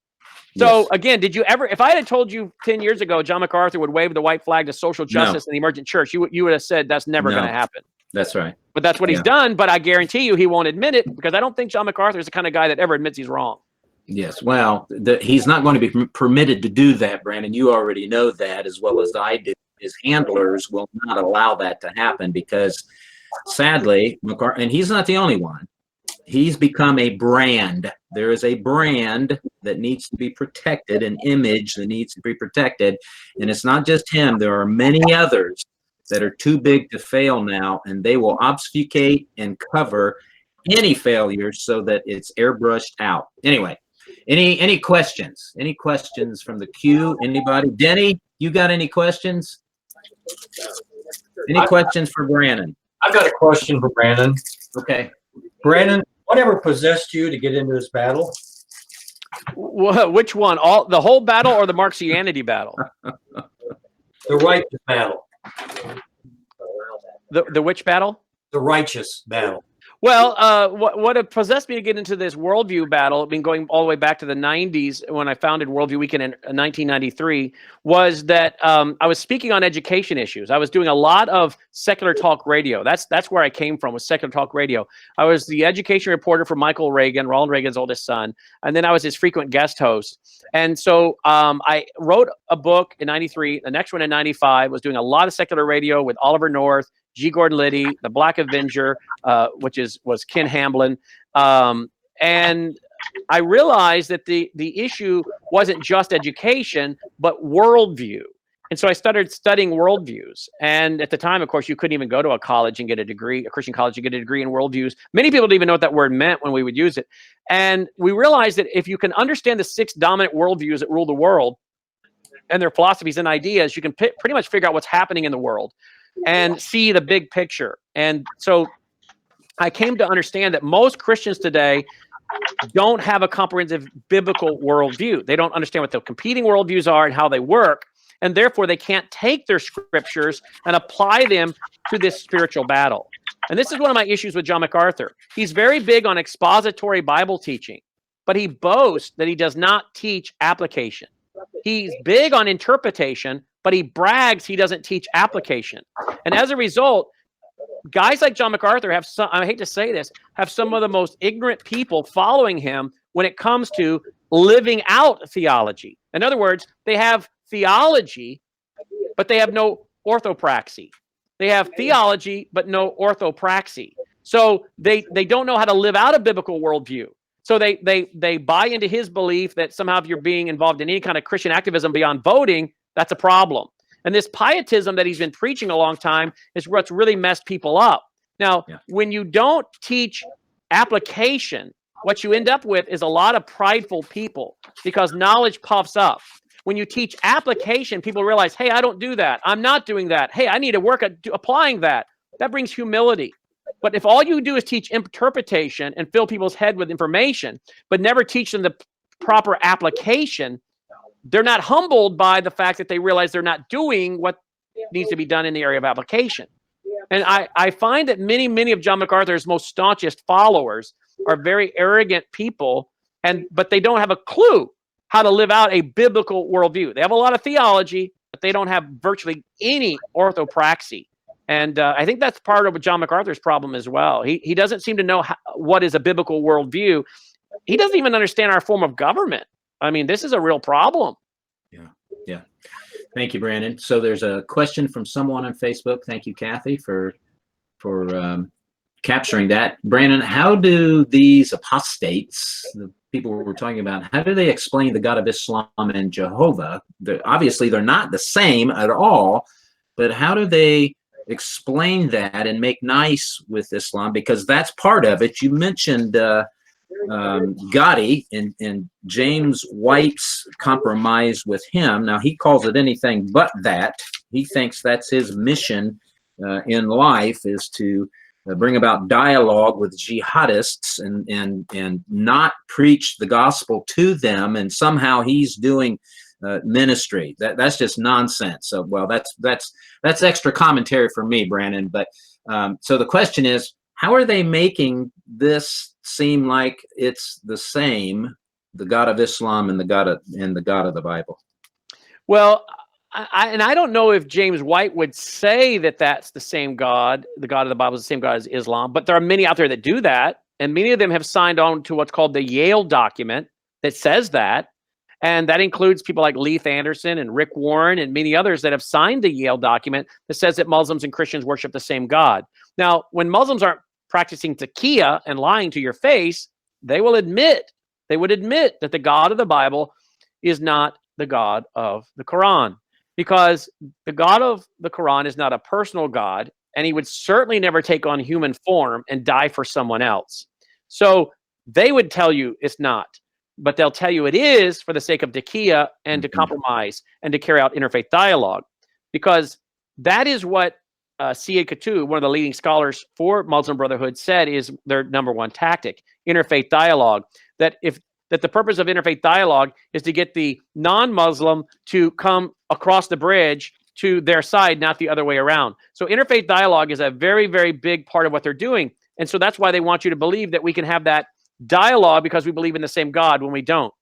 So yes. Again, did you ever, if I had told you 10 years ago, John MacArthur would wave the white flag to social justice in the Emergent Church, you would have said that's never going to happen. That's right. But that's what he's done. But I guarantee you he won't admit it, because I don't think John MacArthur is the kind of guy that ever admits he's wrong. Yes, well, he's not going to be permitted to do that, Brandon. You already know that as well as I do. His handlers will not allow that to happen because, sadly, MacArthur, and he's not the only one, he's become a brand. There is a brand that needs to be protected, an image that needs to be protected. And it's not just him. There are many others that are too big to fail now, and they will obfuscate and cover any failures so that it's airbrushed out. Anyway, any questions? Any questions from the queue? Anybody? Denny, you got any questions? Any questions for Brandon? I've got a question for Brandon. Okay. Brandon, whatever possessed you to get into this battle? Which one? The whole battle or the Marxianity battle? The righteous battle. The which battle? The righteous battle. Well, what had possessed me to get into this worldview battle, I've been going all the way back to the 90s when I founded Worldview Weekend in 1993, was that I was speaking on education issues. I was doing a lot of secular talk radio. That's where I came from, was secular talk radio. I was the education reporter for Michael Reagan, Ronald Reagan's oldest son, and then I was his frequent guest host. And so I wrote a book in 93, the next one in 95, was doing a lot of secular radio with Oliver North, G. Gordon Liddy, the Black Avenger, which was Ken Hamblin. And I realized that the issue wasn't just education, but worldview. And so I started studying worldviews. And at the time, of course, you couldn't even go to a college and get a degree, a Christian college, and get a degree in worldviews. Many people didn't even know what that word meant when we would use it. And we realized that if you can understand the 6 dominant worldviews that rule the world and their philosophies and ideas, you can pretty much figure out what's happening in the world and see the big picture. And so I came to understand that most Christians today don't have a comprehensive biblical worldview. They don't understand what the competing worldviews are and how they work, and therefore they can't take their scriptures and apply them to this spiritual battle. And this is one of my issues with John MacArthur. He's very big on expository Bible teaching, but he boasts that he does not teach application. He's big on interpretation, but he brags he doesn't teach application. And as a result, guys like John MacArthur have some, I hate to say this, have some of the most ignorant people following him when it comes to living out theology. In other words, they have theology, but they have no orthopraxy. They have theology, but no orthopraxy. So they don't know how to live out a biblical worldview. So they buy into his belief that somehow if you're being involved in any kind of Christian activism beyond voting, that's a problem. And this pietism that he's been preaching a long time is what's really messed people up. Now, when you don't teach application, what you end up with is a lot of prideful people because knowledge puffs up. When you teach application, people realize, hey, I don't do that. I'm not doing that. Hey, I need to work at applying that. That brings humility. But if all you do is teach interpretation and fill people's head with information, but never teach them the proper application, they're not humbled by the fact that they realize they're not doing what needs to be done in the area of application. And I find that many of John MacArthur's most staunchest followers are very arrogant people, but they don't have a clue how to live out a biblical worldview. They have a lot of theology, but they don't have virtually any orthopraxy. And I think that's part of John MacArthur's problem as well. He doesn't seem to know what is a biblical worldview. He doesn't even understand our form of government. I mean, this is a real problem. Yeah. Thank you, Brandon. So there's a question from someone on Facebook. Thank you, Kathy, for capturing that. Brandon, how do these apostates, the people we're talking about, how do they explain the God of Islam and Jehovah? Obviously, they're not the same at all, but how do they explain that and make nice with Islam? Because that's part of it. You mentioned Gotti and James White's compromise with him. Now, he calls it anything but that. He thinks that's his mission in life, is to bring about dialogue with jihadists and not preach the gospel to them, and somehow he's doing ministry. That's just nonsense. So, well, that's extra commentary for me, Brandon. But so the question is, how are they making this seem like it's the same, the God of Islam and the God of the Bible? Well, I don't know if James White would say that that's the same God. The God of the Bible is the same God as Islam, but there are many out there that do that, and many of them have signed on to what's called the Yale document that says that. And that includes people like Leith Anderson and Rick Warren and many others that have signed the Yale document that says that Muslims and Christians worship the same God. Now, when Muslims aren't practicing taqiyya and lying to your face, they will admit They would admit that the God of the Bible is not the God of the Quran, because the God of the Quran is not a personal God, and he would certainly never take on human form and die for someone else. So they would tell you it's not, but they'll tell you it is for the sake of taqiyya and to compromise and to carry out interfaith dialogue, because that is what Syed Qutb, one of the leading scholars for Muslim Brotherhood, said is their number one tactic: interfaith dialogue. That the purpose of interfaith dialogue is to get the non-Muslim to come across the bridge to their side, not the other way around. So interfaith dialogue is a very, very big part of what they're doing. And so that's why they want you to believe that we can have that dialogue, because we believe in the same God when we don't.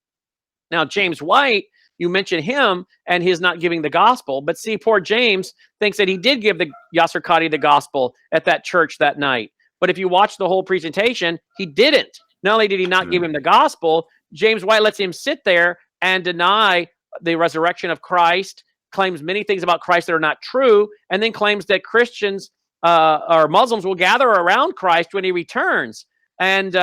Now, James White, you mentioned him and his not giving the gospel, but see, poor James thinks that he did give the Yasser Qadi the gospel at that church that night. But if you watch the whole presentation, he didn't. Not only did he not give him the gospel, James White lets him sit there and deny the resurrection of Christ, claims many things about Christ that are not true, and then claims that Christians or Muslims will gather around Christ when he returns. And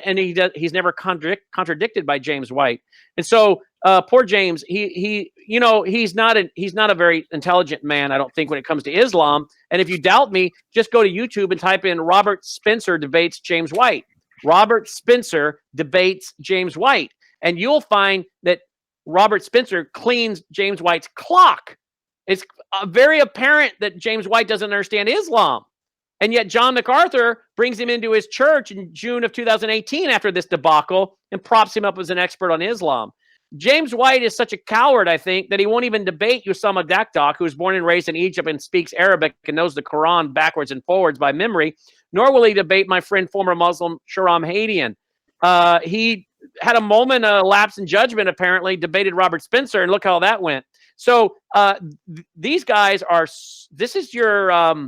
he's never contradicted by James White. And so poor James, he's not a very intelligent man, I don't think, when it comes to Islam. And if you doubt me, just go to YouTube and type in Robert Spencer debates James White. Robert Spencer debates James White, and you'll find that Robert Spencer cleans James White's clock. It's very apparent that James White doesn't understand Islam. And yet John MacArthur brings him into his church in June of 2018 after this debacle and props him up as an expert on Islam. James White is such a coward, I think, that he won't even debate Usama Dakdak, who was born and raised in Egypt and speaks Arabic and knows the Quran backwards and forwards by memory, nor will he debate my friend, former Muslim Shahram Hadian. He had a moment, a lapse in judgment, apparently, debated Robert Spencer, and look how that went. So these guys are. This is your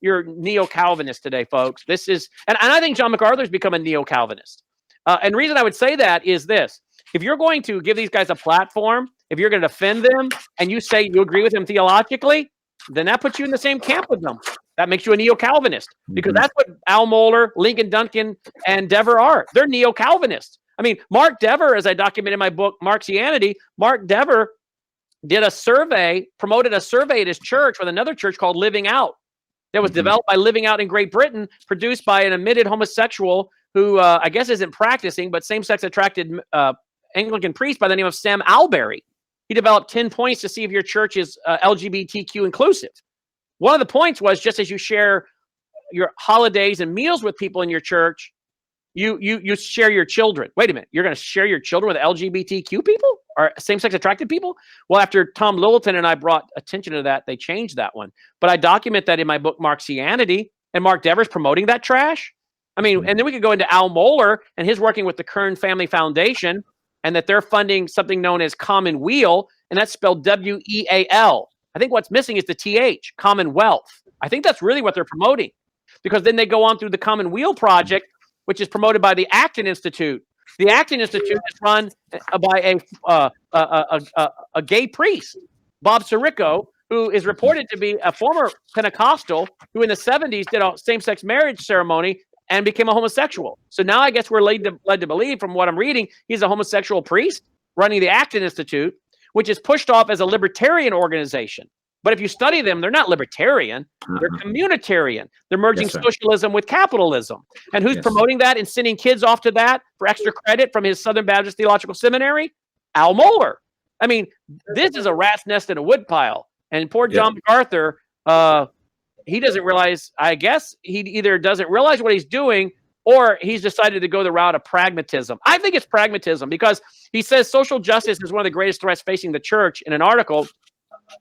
neo-Calvinist today, folks. This is, and I think John MacArthur's become a neo-Calvinist. And the reason I would say that is this: if you're going to give these guys a platform, if you're going to defend them, and you say you agree with them theologically, then that puts you in the same camp with them. That makes you a neo-Calvinist, because that's what Al Mohler, Lincoln Duncan, and Dever are. They're neo-Calvinists. I mean, Mark Dever, as I document in my book, Marxianity, Mark Dever did a survey, promoted a survey at his church with another church called Living Out, that was developed by Living Out in Great Britain, produced by an admitted homosexual who I guess isn't practicing, but same-sex attracted Anglican priest by the name of Sam Alberry. He developed 10 points to see if your church is LGBTQ inclusive. One of the points was, just as you share your holidays and meals with people in your church, you share your children. Wait a minute, you're going to share your children with LGBTQ people or same-sex attracted people? Well, after Tom Littleton and I brought attention to that, they changed that one. But I document that in my book, Marxianity, and Mark Dever's promoting that trash. I mean, and then we could go into Al Mohler and his working with the Kern Family Foundation, and that they're funding something known as Commonweal, and that's spelled W-E-A-L. I think what's missing is the TH, Commonwealth. I think that's really what they're promoting, because then they go on through the Commonweal Project, which is promoted by the Acton Institute. The Acton Institute is run by a gay priest, Bob Sirico, who is reported to be a former Pentecostal who in the 70s did a same-sex marriage ceremony and became a homosexual. So now I guess we're led to believe, from what I'm reading, he's a homosexual priest running the Acton Institute, which is pushed off as a libertarian organization. But if you study them, they're not libertarian. They're communitarian. They're merging socialism with capitalism. And who's promoting that and sending kids off to that for extra credit from his Southern Baptist Theological Seminary? Al Mohler. I mean, this is a rat's nest in a woodpile. And poor John MacArthur, he doesn't realize, I guess he either doesn't realize what he's doing, or he's decided to go the route of pragmatism. I think it's pragmatism, because he says social justice is one of the greatest threats facing the church in an article,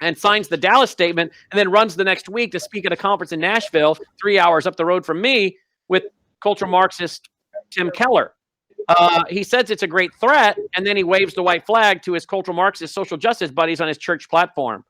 and signs the Dallas Statement, and then runs the next week to speak at a conference in Nashville, 3 hours up the road from me, with cultural Marxist Tim Keller. He says it's a great threat, and then he waves the white flag to his cultural Marxist social justice buddies on his church platform.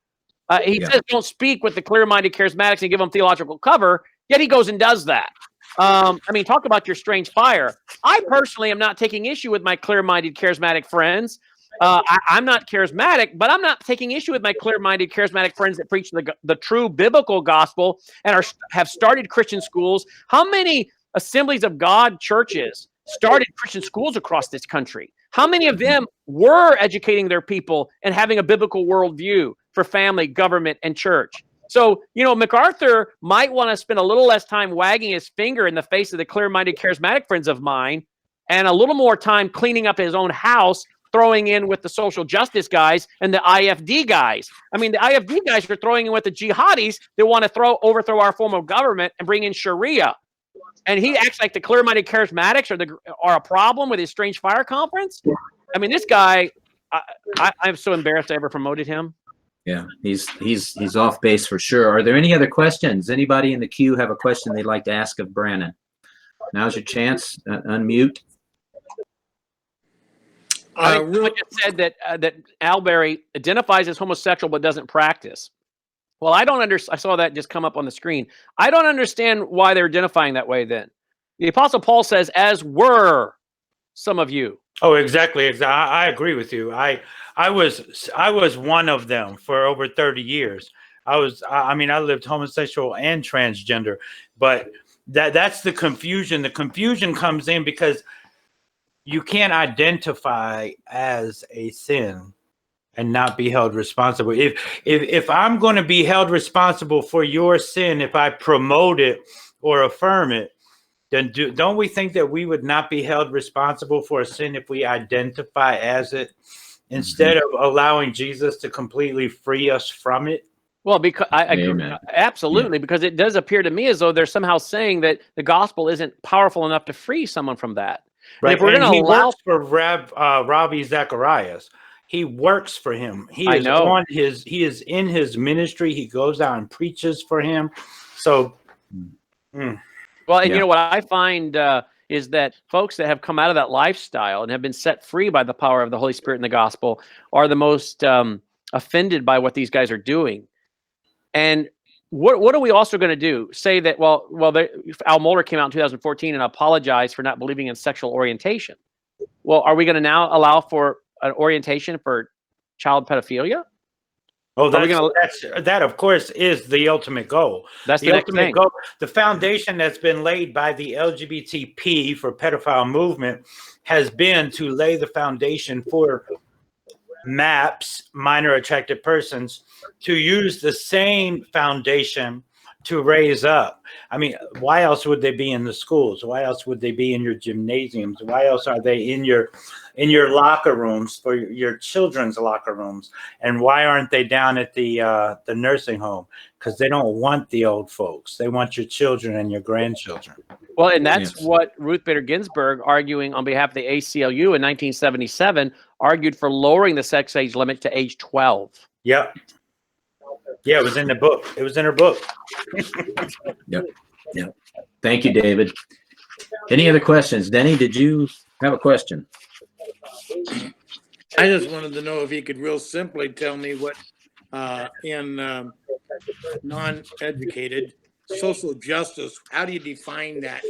He says don't speak with the clear-minded charismatics and give them theological cover, yet he goes and does that. I mean, talk about your strange fire. I personally am not taking issue with my clear-minded charismatic friends. I'm not charismatic, but I'm not taking issue with my clear-minded charismatic friends that preach the true biblical gospel and have started Christian schools. How many Assemblies of God churches started Christian schools across this country? How many of them were educating their people and having a biblical worldview for family, government, and church? So, MacArthur might want to spend a little less time wagging his finger in the face of the clear-minded charismatic friends of mine and a little more time cleaning up his own house, throwing in with the social justice guys and the IFD guys. I mean, the IFD guys are throwing in with the jihadis that want to overthrow our form of government and bring in Sharia. And he acts like the clear-minded charismatics are a problem with his Strange Fire conference. I mean, this guy, I'm so embarrassed I ever promoted him. Yeah, he's off base for sure. Are there any other questions? Anybody in the queue have a question they'd like to ask of Brannon? Now's your chance. Unmute. Someone just said that Alberry identifies as homosexual but doesn't practice. Well, I don't understand. I saw that just come up on the screen. I don't understand why they're identifying that way then. The Apostle Paul says, as were some of you. Oh, exactly. I agree with you. I was one of them for over 30 years. I lived homosexual and transgender, but that's the confusion. The confusion comes in because you can't identify as a sin and not be held responsible. If I'm going to be held responsible for your sin, if I promote it or affirm it, then don't we think that we would not be held responsible for a sin if we identify as it instead of allowing Jesus to completely free us from it? Well, because I agree, absolutely, because it does appear to me as though they're somehow saying that the gospel isn't powerful enough to free someone from that. Right. And if we're going to allow works for Ravi Zacharias, he works for him. He is in his ministry. He goes out and preaches for him. So, well, and you know what I find is that folks that have come out of that lifestyle and have been set free by the power of the Holy Spirit and the gospel are the most offended by what these guys are doing. And what are we also going to do? Say that, Al Mohler came out in 2014 and apologized for not believing in sexual orientation. Well, are we going to now allow for an orientation for child pedophilia? Oh, that of course is the ultimate goal. That's the ultimate goal. The foundation that's been laid by the LGBTP for pedophile movement has been to lay the foundation for MAPS, minor attracted persons, to use the same foundation to raise up. I mean, why else would they be in the schools? Why else would they be in your gymnasiums? Why else are they in your locker rooms, for your children's locker rooms? And why aren't they down at the nursing home? Because they don't want the old folks. They want your children and your grandchildren. Well, and that's what Ruth Bader Ginsburg, arguing on behalf of the ACLU in 1977, argued for lowering the sex age limit to age 12. Yep. Yeah, it was in the book. It was in her book. Yep. Thank you, David. Any other questions? Denny, did you have a question? I just wanted to know if you could real simply tell me what in non-educated social justice, how do you define that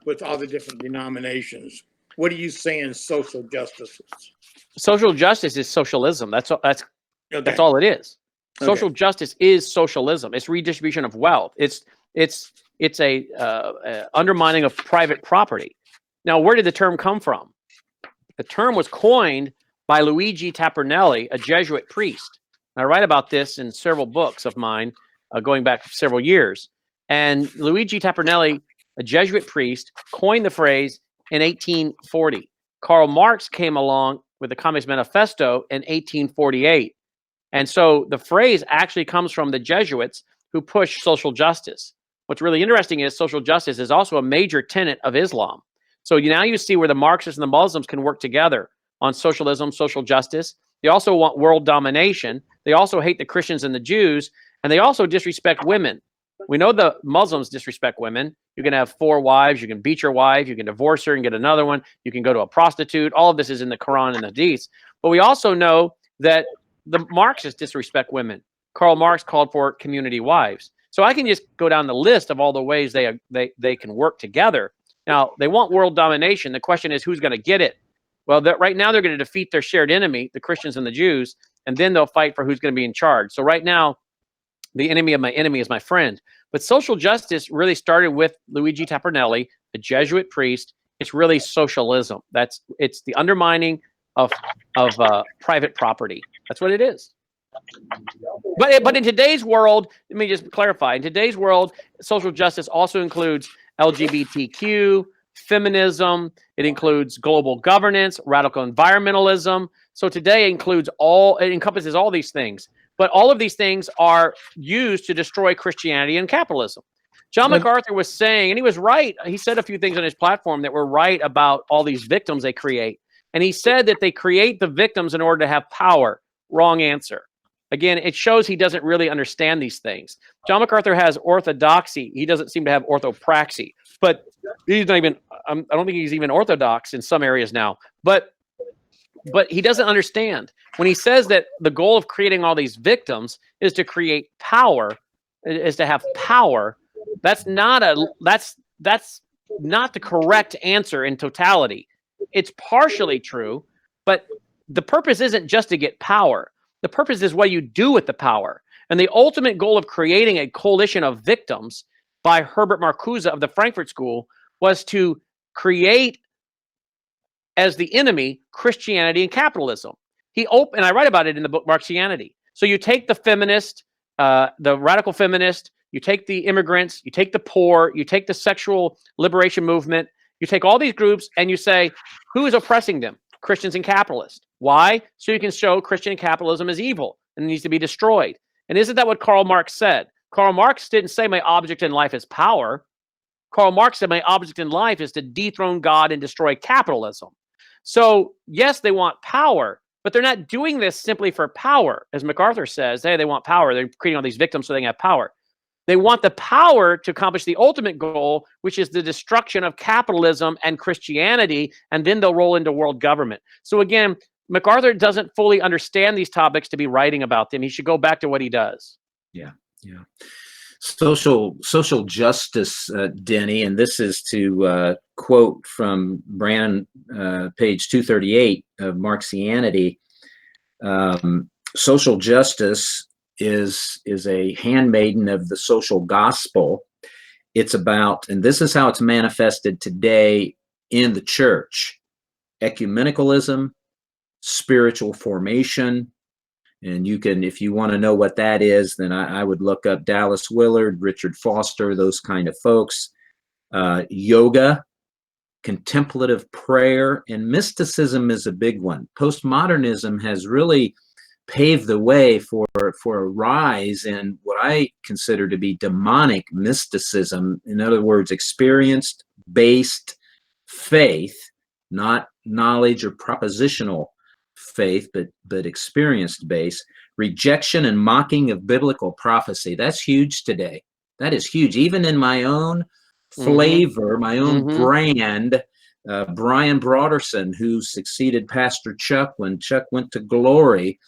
with all the different denominations? What are you saying social justice is? Social justice is socialism. That's all it is. Social justice is socialism. It's redistribution of wealth. It's a undermining of private property. Now, where did the term come from? The term was coined by Luigi Tapernelli, a Jesuit priest. And I write about this in several books of mine, going back several years. And Luigi Tapernelli, a Jesuit priest, coined the phrase in 1840. Karl Marx came along with the Communist Manifesto in 1848. And so the phrase actually comes from the Jesuits who push social justice. What's really interesting is social justice is also a major tenet of Islam. So now you see where the Marxists and the Muslims can work together on socialism, social justice. They also want world domination. They also hate the Christians and the Jews, and they also disrespect women. We know the Muslims disrespect women. You can have 4 wives. You can beat your wife. You can divorce her and get another one. You can go to a prostitute. All of this is in the Quran and the Hadiths. But we also know that the Marxists disrespect women. Karl Marx called for community wives. So I can just go down the list of all the ways they can work together. Now, they want world domination. The question is, who's going to get it? Well, right now they're going to defeat their shared enemy, the Christians and the Jews, and then they'll fight for who's going to be in charge. So right now, the enemy of my enemy is my friend. But social justice really started with Luigi Tapernelli, a Jesuit priest, It's really socialism. It's the undermining of private property. That's what it is. But in today's world, let me just clarify. In today's world, social justice also includes LGBTQ, feminism. It includes global governance, radical environmentalism. So today it encompasses all these things. But all of these things are used to destroy Christianity and capitalism. John MacArthur was saying, and he was right. He said a few things on his platform that were right about all these victims they create. And he said that they create the victims in order to have power. Wrong answer. Again, it shows he doesn't really understand these things. John MacArthur has orthodoxy. He doesn't seem to have orthopraxy. But he's not even, I don't think he's even orthodox in some areas now. But he doesn't understand. When he says that the goal of creating all these victims is to create power, is to have power, that's not the correct answer in totality. It's partially true, but the purpose isn't just to get power. The purpose is what you do with the power. And the ultimate goal of creating a coalition of victims by Herbert Marcuse of the Frankfurt School was to create as the enemy Christianity and capitalism. And I write about it in the book Marxianity. So you take the feminist, the radical feminist, you take the immigrants, you take the poor, you take the sexual liberation movement, you take all these groups and you say, who is oppressing them? Christians and capitalists. Why? So you can show Christian capitalism is evil and needs to be destroyed. And isn't that what Karl Marx said? Karl Marx didn't say my object in life is power. Karl Marx said my object in life is to dethrone God and destroy capitalism. So yes, they want power, but they're not doing this simply for power. As MacArthur says, hey, they want power. They're creating all these victims so they can have power. They want the power to accomplish the ultimate goal, which is the destruction of capitalism and Christianity, and then they'll roll into world government. So again, MacArthur doesn't fully understand these topics to be writing about them. He should go back to what he does. Yeah. Social justice, Denny, and this is to quote from Brandon, page 238 of Marxianity. Social justice is a handmaiden of the social gospel. It's about, and this is how it's manifested today in the church: ecumenicalism, spiritual formation. And you can, if you want to know what that is, then I would look up Dallas Willard, Richard Foster, those kind of folks. Yoga, contemplative prayer, and mysticism is a big one. Postmodernism has really paved the way for a rise in what I consider to be demonic mysticism. In other words, experience-based faith, not knowledge or propositional faith, but experience-based. Rejection and mocking of biblical prophecy. That's huge today. That is huge. Even in my own flavor, my own brand, Brian Broderson, who succeeded Pastor Chuck when Chuck went to glory,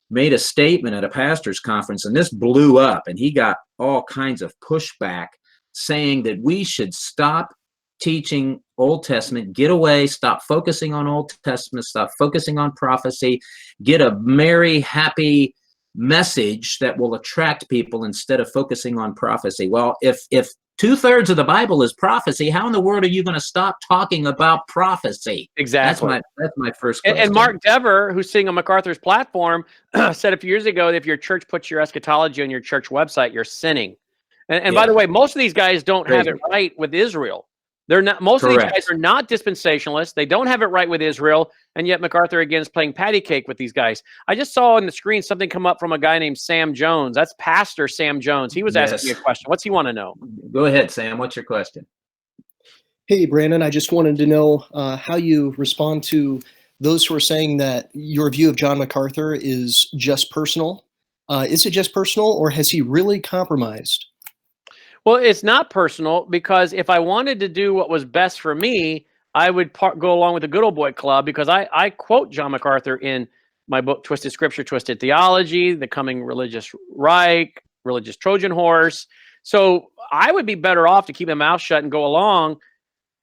made a statement at a pastor's conference, and this blew up, and he got all kinds of pushback saying that we should stop teaching Old Testament, get away, stop focusing on Old Testament, stop focusing on prophecy, get a merry, happy message that will attract people instead of focusing on prophecy. Well, if 2/3 of the Bible is prophecy, how in the world are you going to stop talking about prophecy? Exactly. That's my first question. And Mark Dever, who's sitting on MacArthur's platform, said a few years ago that if your church puts your eschatology on your church website, you're sinning. And by the way, most of these guys don't have it right with Israel. They're not. Most of these guys are not dispensationalists. They don't have it right with Israel, and yet MacArthur again is playing patty cake with these guys. I just saw on the screen something come up from a guy named Sam Jones. That's Pastor Sam Jones. He was asking me a question. What's he want to know? Go ahead, Sam. What's your question? Hey, Brandon. I just wanted to know how you respond to those who are saying that your view of John MacArthur is just personal. Is it just personal, or has he really compromised? Well, it's not personal, because if I wanted to do what was best for me, I would go along with the Good Old Boy Club, because I quote John MacArthur in my book, Twisted Scripture, Twisted Theology, The Coming Religious Reich, Religious Trojan Horse. So I would be better off to keep my mouth shut and go along,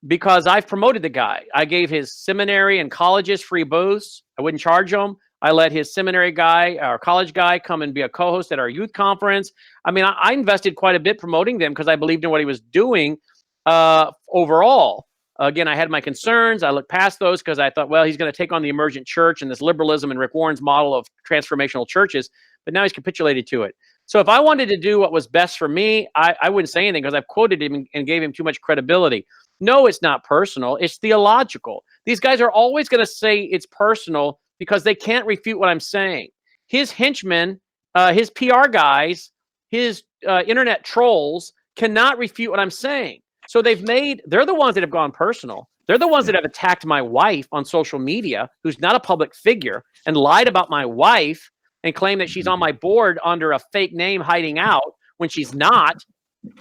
because I've promoted the guy. I gave his seminary and colleges free booths. I wouldn't charge them. I let his seminary guy, our college guy, come and be a co-host at our youth conference. I mean, I invested quite a bit promoting them because I believed in what he was doing overall. Again, I had my concerns. I looked past those because I thought, well, he's going to take on the emergent church and this liberalism and Rick Warren's model of transformational churches. But now he's capitulated to it. So if I wanted to do what was best for me, I wouldn't say anything because I've quoted him and gave him too much credibility. No, it's not personal. It's theological. These guys are always going to say it's personal because they can't refute what I'm saying. His henchmen, his PR guys, his internet trolls cannot refute what I'm saying. So they're the ones that have gone personal. They're the ones that have attacked my wife on social media, who's not a public figure, and lied about my wife and claimed that she's on my board under a fake name hiding out when she's not.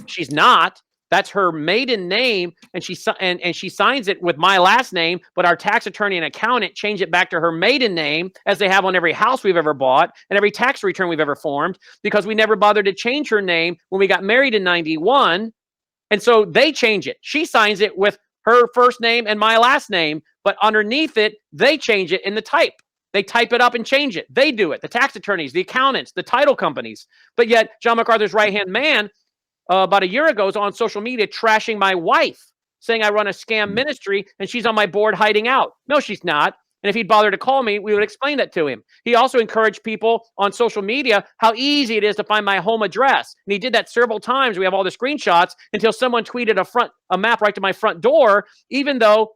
She's not. That's her maiden name, and she signs it with my last name, but our tax attorney and accountant change it back to her maiden name, as they have on every house we've ever bought and every tax return we've ever formed, because we never bothered to change her name when we got married in 91. And so they change it. She signs it with her first name and my last name, but underneath it, they change it in the type. They type it up and change it. They do it. The tax attorneys, the accountants, the title companies. But yet, John MacArthur's right-hand man, about a year ago, was on social media trashing my wife, saying I run a scam ministry and she's on my board hiding out. No, she's not. And if he'd bothered to call me, we would explain that to him. He also encouraged people on social media how easy it is to find my home address. And he did that several times. We have all the screenshots until someone tweeted a map right to my front door, even though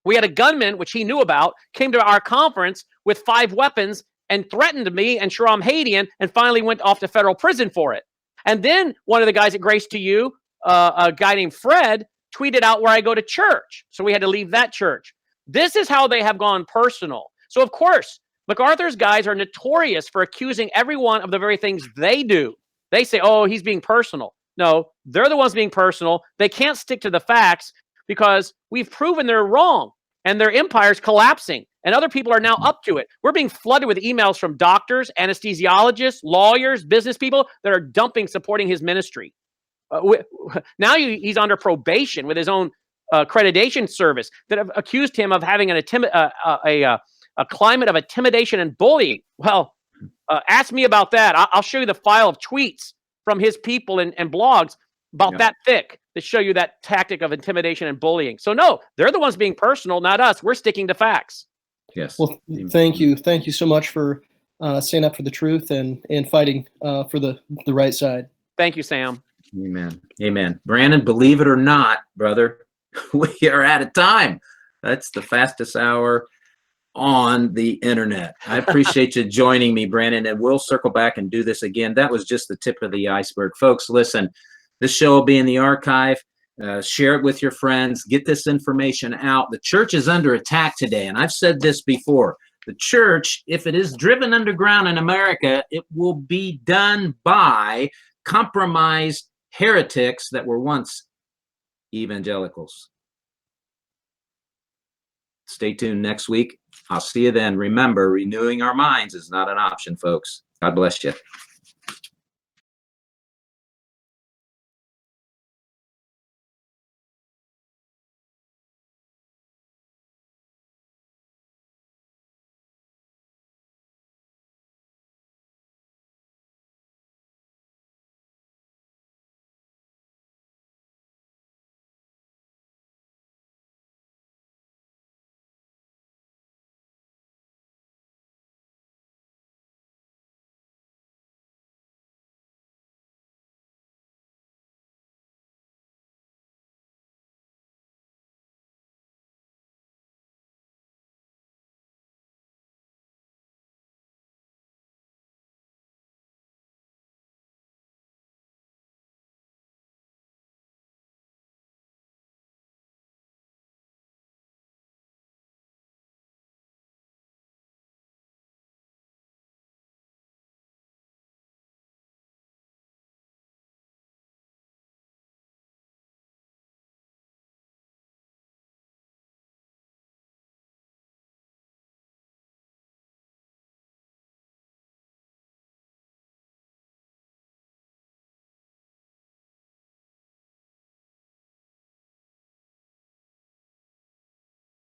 we had a gunman, which he knew about, came to our conference with 5 weapons and threatened me and Shahram Hadian, and finally went off to federal prison for it. And then one of the guys at Grace to You, a guy named Fred, tweeted out where I go to church. So we had to leave that church. This is how they have gone personal. So, of course, MacArthur's guys are notorious for accusing everyone of the very things they do. They say, oh, he's being personal. No, they're the ones being personal. They can't stick to the facts because we've proven they're wrong and their empire's collapsing and other people are now up to it. We're being flooded with emails from doctors, anesthesiologists, lawyers, business people that are dumping supporting his ministry. Now he's under probation with his own accreditation service that have accused him of having a climate of intimidation and bullying. Well, ask me about that. I'll show you the file of tweets from his people and blogs about that thick that show you that tactic of intimidation and bullying. So no, they're the ones being personal, not us. We're sticking to facts. Yes. Well, thank you. Thank you so much for standing up for the truth and fighting for the right side. Thank you, Sam. Amen. Amen. Brandon, believe it or not, brother, we are out of time. That's the fastest hour on the internet. I appreciate you joining me, Brandon, and we'll circle back and do this again. That was just the tip of the iceberg. Folks, listen, this show will be in the archive. Share it with your friends. Get this information out. The church is under attack today, and I've said this before. The church, if it is driven underground in America, it will be done by compromised heretics that were once evangelicals. Stay tuned next week. I'll see you then. Remember, renewing our minds is not an option, folks. God bless you.